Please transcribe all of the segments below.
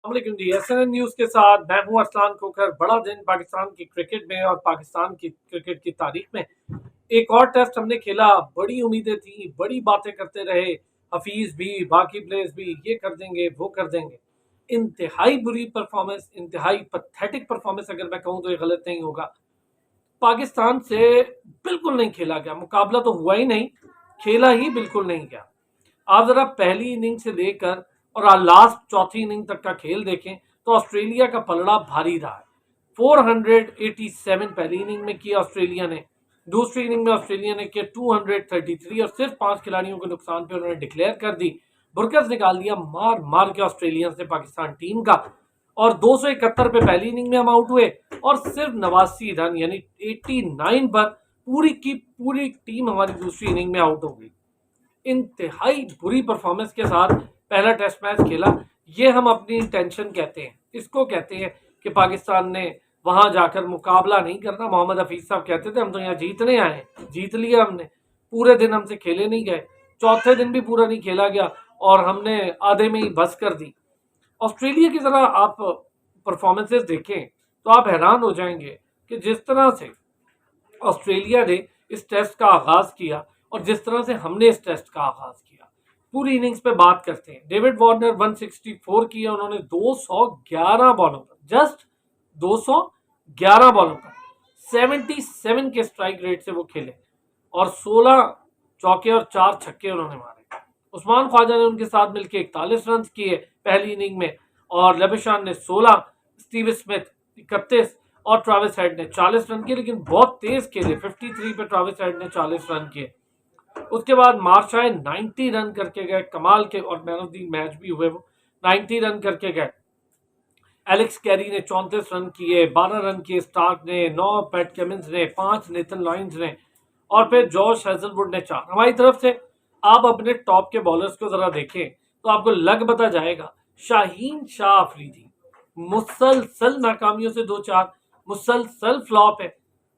वालेकुम जी। एसएनएन न्यूज के साथ मैं हूं अरसलान खोखर। बड़ा दिन पाकिस्तान की क्रिकेट में और पाकिस्तान की क्रिकेट की तारीख में। एक और टेस्ट हमने खेला, बड़ी उम्मीदें थी, बड़ी बातें करते रहे। हफीज भी, बाकी प्लेयर्स भी, ये कर देंगे वो कर देंगे। इंतहाई बुरी परफॉर्मेंस, इंतहाई पथेटिक परफॉर्मेंस अगर मैं कहूं तो ये गलत नहीं होगा। पाकिस्तान से बिल्कुल नहीं खेला गया, मुकाबला तो हुआ ही नहीं, खेला ही बिल्कुल नहीं गया। आप जरा पहली इनिंग से लेकर और लास्ट चौथी इनिंग तक का खेल देखें तो ऑस्ट्रेलिया का पलड़ा भारी रहा है। 487 पहली इनिंग में किया ऑस्ट्रेलिया ने, दूसरी इनिंग में ऑस्ट्रेलिया ने किया 233 और सिर्फ 5 खिलाड़ियों के नुकसान पे उन्होंने डिक्लेयर कर दी। बुरकस निकाल दिया मार मार के ऑस्ट्रेलिया से पाकिस्तान टीम का। और 271 पे पहली इनिंग में हम आउट हुए और सिर्फ 89 रन यानी 89 पर पूरी की पूरी टीम हमारी दूसरी इनिंग में आउट हो गई। इंतहाई बुरी परफॉर्मेंस के साथ पहला टेस्ट मैच खेला। ये हम अपनी इंटेंशन कहते हैं, इसको कहते हैं कि पाकिस्तान ने वहां जाकर मुकाबला नहीं करना। मोहम्मद हफीज साहब कहते थे हम तो यहाँ जीतने आए, जीत लिया हमने। पूरे दिन हमसे खेले नहीं गए, चौथे दिन भी पूरा नहीं खेला गया और हमने आधे में ही बस कर दी। ऑस्ट्रेलिया की जरा आप परफॉर्मेंसेस देखें तो आप हैरान हो जाएंगे कि जिस तरह से ऑस्ट्रेलिया ने इस टेस्ट का आगाज किया और जिस तरह से हमने इस टेस्ट का आगाज किया। पूरी इनिंग्स पे बात करते हैं। डेविड वार्नर 164 किया उन्होंने 211 बॉलों पर, जस्ट 211 बॉलों पर 77 के स्ट्राइक रेट से वो खेले और 16 चौके और 4 छक्के उन्होंने मारे। उस्मान ख्वाजा ने उनके साथ मिलकर 41 रन किए पहली इनिंग में और लेबिशान ने 16, स्टीव स्मिथ 31 और ट्रेविस हेड ने 40 रन किए, लेकिन बहुत तेज खेले। 53 पे ट्रेविस हेड ने 40 रन किए। उसके बाद मार्शाय 90 रन करके गए, कमाल के, और मैन ऑफ द मैच भी हुए वो, 90 रन करके गए। एलेक्स कैरी ने 34 रन किए, 12 रन किए स्टार्क ने, 9 पैट कमिंस ने, 5 नेथन लॉयंस ने और फिर जॉश हेजलवुड ने 4। हमारी तरफ से आप अपने टॉप के बॉलर्स को जरा देखें तो आपको लग बता जाएगा। शाहीन शाह अफरीदी मुसलसल नाकामियों से 2-4, मुसलसल फ्लॉप है।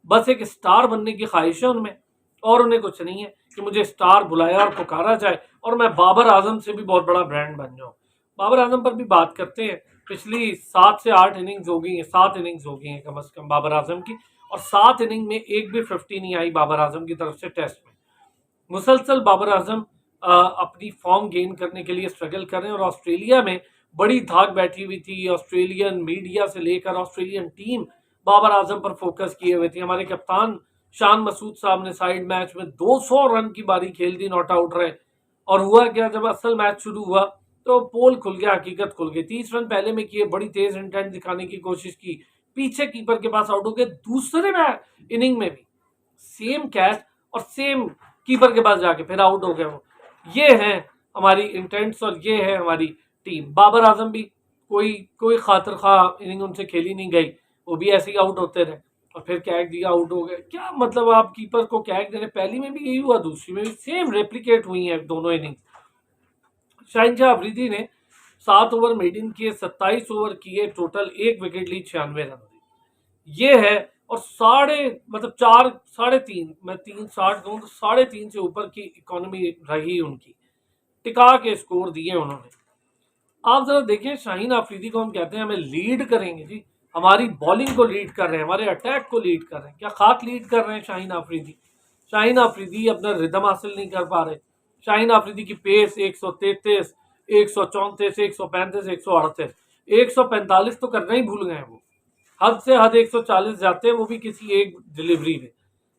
बस एक स्टार बनने की ख्वाहिश है उनमें और उन्हें कुछ नहीं है कि मुझे स्टार बुलाया और पुकारा जाए और मैं बाबर आजम से भी बहुत बड़ा ब्रांड बन जाऊं। बाबर आजम पर भी बात करते हैं। पिछली 7 से 8 इनिंग्स हो गई हैं, 7 इनिंग्स हो गई हैं कम से कम बाबर आजम की, और 7 इनिंग में एक भी 50 नहीं आई बाबर आजम की तरफ से टेस्ट में। मुसलसल बाबर आजम अपनी फॉर्म गेन करने के लिए स्ट्रगल कर रहे हैं और ऑस्ट्रेलिया में बड़ी धाक बैठी हुई थी। ऑस्ट्रेलियन मीडिया से लेकर ऑस्ट्रेलियन टीम बाबर आजम पर फोकस किए हुए थे। हमारे कप्तान शान मसूद साहब ने साइड मैच में 200 रन की बारी खेल दी, नॉट आउट रहे। और हुआ क्या, जब असल मैच शुरू हुआ तो पोल खुल गया, हकीकत खुल गई। 30 रन पहले में किए, बड़ी तेज इंटेंट दिखाने की कोशिश की, पीछे कीपर के पास आउट हो गए। दूसरे में इनिंग में भी सेम कैच और सेम कीपर के पास जाके फिर आउट हो गए वो। ये है हमारी इंटेंट्स और ये है हमारी टीम। बाबर आजम भी कोई कोई खातिर खा इनिंग उनसे खेली नहीं गई, वो भी ऐसे ही आउट होते रहे और फिर कैच दिया, आउट हो गए। क्या मतलब, आप कीपर को कैच दे रहे। पहली में भी यही हुआ, दूसरी में भी सेम रेप्लिकेट हुई है दोनों इनिंग्स। शाहीन शाह अफरीदी ने 7 ओवर मेडिन किए, 27 ओवर किए टोटल, 1 विकेट ली, 96 रन। ये है। और मतलब 4 3.5, मैं 3.60 दूं तो 3.5 से ऊपर की इकोनॉमी रही उनकी, टिका के स्कोर दिए उन्होंने। आप जरा देखिए, शाहीन अफरीदी को हम कहते हैं हमें लीड करेंगे जी, हमारी बॉलिंग को लीड कर रहे हैं, हमारे अटैक को लीड कर रहे हैं। क्या खाक लीड कर रहे हैं शाहीन अफरीदी। शाहीन अफरीदी अपना रिदम हासिल नहीं कर पा रहे। शाहीन अफरीदी की पेस 133, 134, 135, 138, 145 तो करना ही भूल गए वो। हद से हद 140 जाते हैं, वो भी किसी एक डिलीवरी में।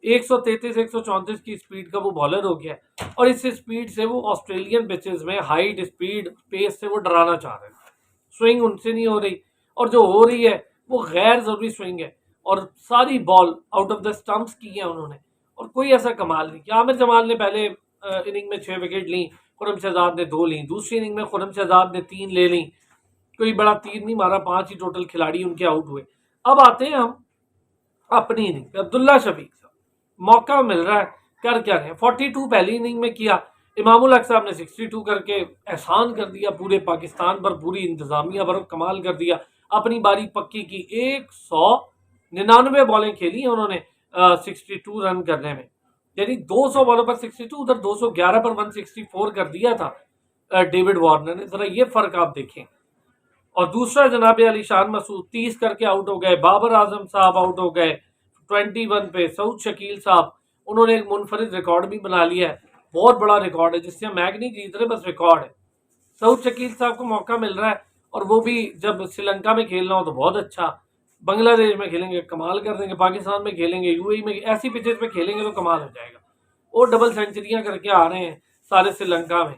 133, 134 की स्पीड का वो बॉलर हो गया और इस स्पीड से वो ऑस्ट्रेलियन पिचेस में हाइट, स्पीड, पेस से वो डराना चाह रहे हैं। स्विंग उनसे नहीं हो रही और जो हो रही है वो गैर जरूरी स्विंग है और सारी ball out of the stumps की है उन्होंने और कोई ऐसा कमाल नहीं किया। आमिर जमाल ने पहले इनिंग में 6 विकेट ली, खुरम शहजाद ने 2 ली। दूसरी इनिंग में खुरम शहजाद ने 3 ले ली, कोई बड़ा तीर नहीं मारा, 5 ही टोटल खिलाड़ी उनके आउट हुए। अब आते हैं हम अपनी इनिंग। अब्दुल्ला शफीक साहब, मौका मिल रहा है, कर क्या रहे हैं। 42 पहली इनिंग में किया, इमामुल हक साहब ने 62 करके एहसान कर दिया पूरे पाकिस्तान पर, पूरी इंतजामिया पर, कमाल कर दिया। अपनी बारी पक्की की, 199 बॉलें खेली हैं उन्होंने 62 रन करने में, यानी 200 बॉलों पर 62, उधर 211 पर 164 कर दिया था डेविड वार्नर ने। जरा ये फर्क आप देखें। और दूसरा जनाब अली शान मसूद 30 करके आउट हो गए, बाबर आजम साहब आउट हो गए 21 पे, सऊद शकील साहब उन्होंने एक मुनफरिद रिकॉर्ड भी बना लिया है, बहुत बड़ा रिकॉर्ड है जिससे मैच नहीं जीत रहे, बस रिकॉर्ड है। सऊद शकील साहब को मौका मिल रहा है और वो भी जब श्रीलंका में खेलना हो तो बहुत अच्छा, बांग्लादेश में खेलेंगे कमाल कर देंगे, पाकिस्तान में खेलेंगे, यूएई में, ऐसी पिचेस पे खेलेंगे तो कमाल हो जाएगा। और डबल सेंचुरियां करके आ रहे हैं सारे श्रीलंका में,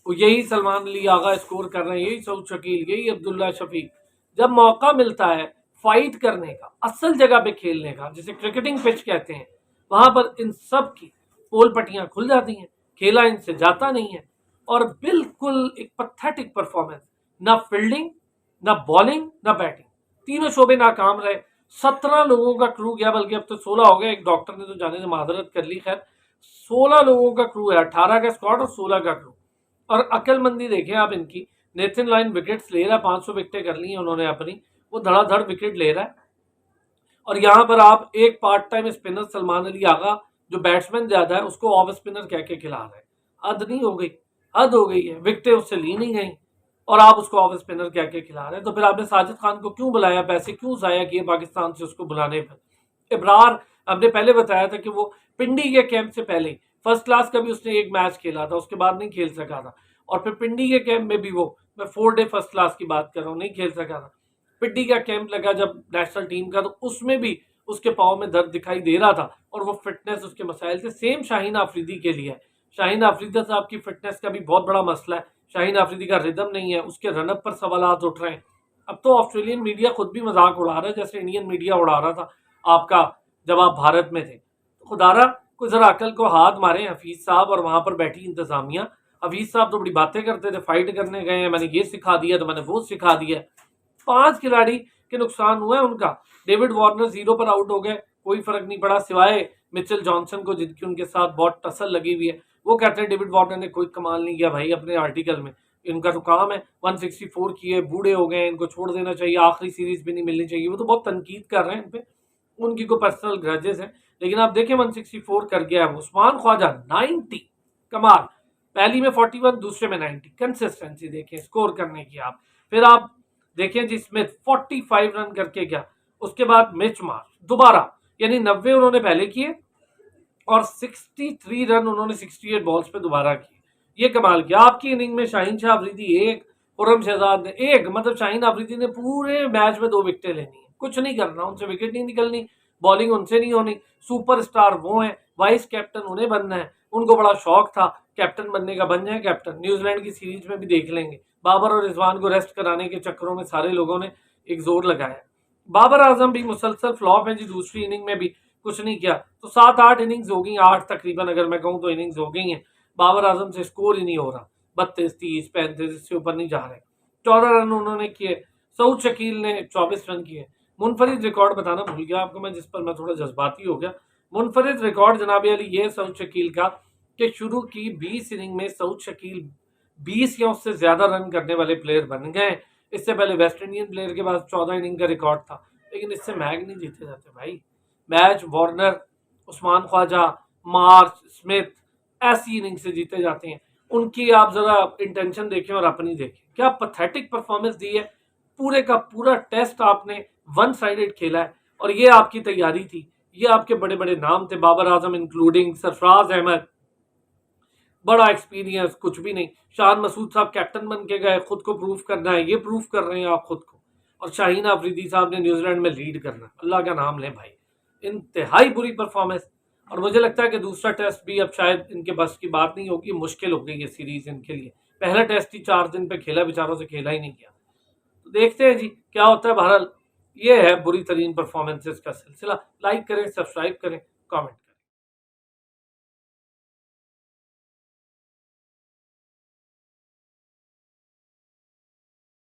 तो यही सलमान अली आगा स्कोर कर रहे हैं, यही सऊद शकील, यही अब्दुल्ला शफीक। जब मौका मिलता है फाइट करने का, असल जगह पे खेलने का, जिसे क्रिकेटिंग पिच कहते हैं, वहां पर इन सब की पोल पट्टियां खुल जाती हैं, खेला इनसे जाता नहीं है। और बिल्कुल एक पैथेटिक परफॉर्मेंस, ना फील्डिंग, ना बॉलिंग, ना बैटिंग, तीनों शोबे नाकाम रहे। 17 लोगों का क्रू गया, बल्कि अब तो 16 हो गया, एक डॉक्टर ने तो जाने से माजरत कर ली। खैर 16 लोगों का क्रू है, 18 का स्क्वाड और 16 का क्रू। और अक्लमंदी देखें आप इनकी, नेथन लाइन विकेट्स ले रहा है, 500 विकेटें कर ली हैं उन्होंने अपनी, वो धड़ाधड़ विकेट ले रहा है। और यहाँ पर आप एक part time spinner Salman Ali Agha जो बैट्समैन ज्यादा है उसको ऑफ स्पिनर कह के खिला रहे हैं। हद नहीं हो गई, हद हो गई है, विकेटें उससे ली नहीं गई और आप उसको ऑफ स्पिनर कह के खिला रहे हैं। तो फिर आपने साजिद खान को क्यों बुलाया, पैसे क्यों जाया किए पाकिस्तान से उसको बुलाने पर। इब्रार हमने पहले बताया था कि वो पिंडी के कैंप से पहले फर्स्ट क्लास का भी उसने एक मैच खेला था, उसके बाद नहीं खेल सका था। और फिर पिंडी के कैंप में भी वो, मैं 4 डे फर्स्ट क्लास की बात कर रहा हूँ, नहीं खेल सका था। पिंडी का कैंप लगा जब नेशनल टीम का, तो उसमें भी उसके पाँव में दर्द दिखाई दे रहा था और वो फिटनेस उसके मसाइल थे। सेम शाहीन आफरीदी के लिए, शाहीन आफरीदी साहब की फिटनेस का भी बहुत बड़ा मसला है। शाहीन आफरीदी का रिदम नहीं है, उसके रनअप पर सवाल उठ रहे हैं। अब तो ऑस्ट्रेलियन मीडिया खुद भी मजाक उड़ा रहा है, जैसे इंडियन मीडिया उड़ा रहा था आपका जब आप भारत में थे। तो खुदारा कोई जरा अकल को हाथ मारे हफीज साहब और वहां पर बैठी इंतजामिया। हफीज साहब तो बड़ी बातें करते थे, फाइट करने गए हैं, मैंने ये सिखा दिया तो मैंने वो सिखा दिया। 5 खिलाड़ी के नुकसान हुआ है उनका। डेविड वार्नर 0 पर आउट हो गए, कोई फर्क नहीं पड़ा सिवाय मिचेल जॉनसन को, जिनकी उनके साथ बहुत टसल लगी हुई है। वो कहते हैं डेविड वार्नर ने कोई कमाल नहीं किया भाई अपने आर्टिकल में, इनका तो काम है 164 किए, बूढ़े हो गए, इनको छोड़ देना चाहिए, आखिरी सीरीज भी नहीं मिलनी चाहिए। वो तो बहुत तनकीद कर रहे हैं इन पे, उनकी कोई पर्सनल ग्रजेस है। लेकिन आप देखें 164 कर गया है उस्मान ख्वाजा 90, कमाल, पहली में 41, दूसरे में 90, कंसिस्टेंसी देखें स्कोर करने की आप। फिर आप देखें जी स्मिथ 45 रन करके गया, उसके बाद मिच मार्श दोबारा, यानी 90 उन्होंने पहले किए और 63 रन उन्होंने 68 बॉल्स पे दोबारा किए। ये कमाल किया। आपकी इनिंग में शाहीन शाह अफरीदी 1, खुर्रम शहजाद ने 1, मतलब शाहीन अफरीदी ने पूरे मैच में 2 विकेटें लेनी है, कुछ नहीं करना, उनसे विकेट नहीं निकलनी, बॉलिंग उनसे नहीं होनी। सुपरस्टार वो हैं, वाइस कैप्टन उन्हें बनना है, उनको बड़ा शौक था कैप्टन बनने का, बन जाए कैप्टन। न्यूजीलैंड की सीरीज में भी देख लेंगे, बाबर और रिजवान को रेस्ट कराने के चक्करों में सारे लोगों ने एक जोर लगाया। बाबर आजम भी मुसलसल फ्लॉप है जी, दूसरी इनिंग में भी कुछ नहीं किया। तो 7-8 इनिंग्स हो गई, 8 तकरीबन अगर मैं कहूँ तो इनिंग्स हो गई हैं। बाबर आजम से स्कोर ही नहीं हो रहा, 32, 30, 35 इससे ऊपर नहीं जा रहे। 14 रन उन्होंने किए, सऊद शकील ने 24 रन किए। मुनफरिद रिकॉर्ड बताना भूल गया आपको मैं, जिस पर मैं थोड़ा जज्बाती हो गया। मुनफरिद रिकॉर्ड जनाब अली ये सऊद शकील का कि शुरू की 20 इनिंग में सऊद शकील 20 या उससे ज्यादा रन करने वाले प्लेयर बन गए। इससे पहले वेस्ट इंडियन प्लेयर के पास 14 इनिंग का रिकॉर्ड था, लेकिन इससे मैच नहीं जीते जाते भाई। Match Warner, Usman Khawaja, Marsh, Smith, ऐसी इनिंग से जीते जाते हैं। उनकी आप जरा इंटेंशन देखें और अपनी देखें, क्या पैथेटिक परफॉर्मेंस दी है। पूरे का पूरा टेस्ट आपने वन साइडेड खेला है और ये आपकी तैयारी थी, ये आपके बड़े बड़े नाम थे, बाबर आजम इंक्लूडिंग, सरफराज अहमद, बड़ा एक्सपीरियंस, कुछ भी नहीं। शान मसूद साहब कैप्टन बन के गए, खुद को प्रूव करना है, ये प्रूव कर रहे हैं आप खुद को। और शाहीन अफरीदी साहब ने न्यूजीलैंड में लीड करना, अल्लाह का नाम लें भाई, इंतहाई बुरी परफॉर्मेंस। और मुझे लगता है कि दूसरा टेस्ट भी अब शायद इनके बस की बात नहीं होगी, मुश्किल हो गई ये सीरीज इनके लिए। पहला टेस्ट ही 4 दिन पे खेला, बेचारों से खेला ही नहीं गया। तो देखते हैं जी क्या होता है। बहरहाल ये है बुरी तरीन परफॉर्मेंसेस का सिलसिला। लाइक करें, सब्सक्राइब करें, कमेंट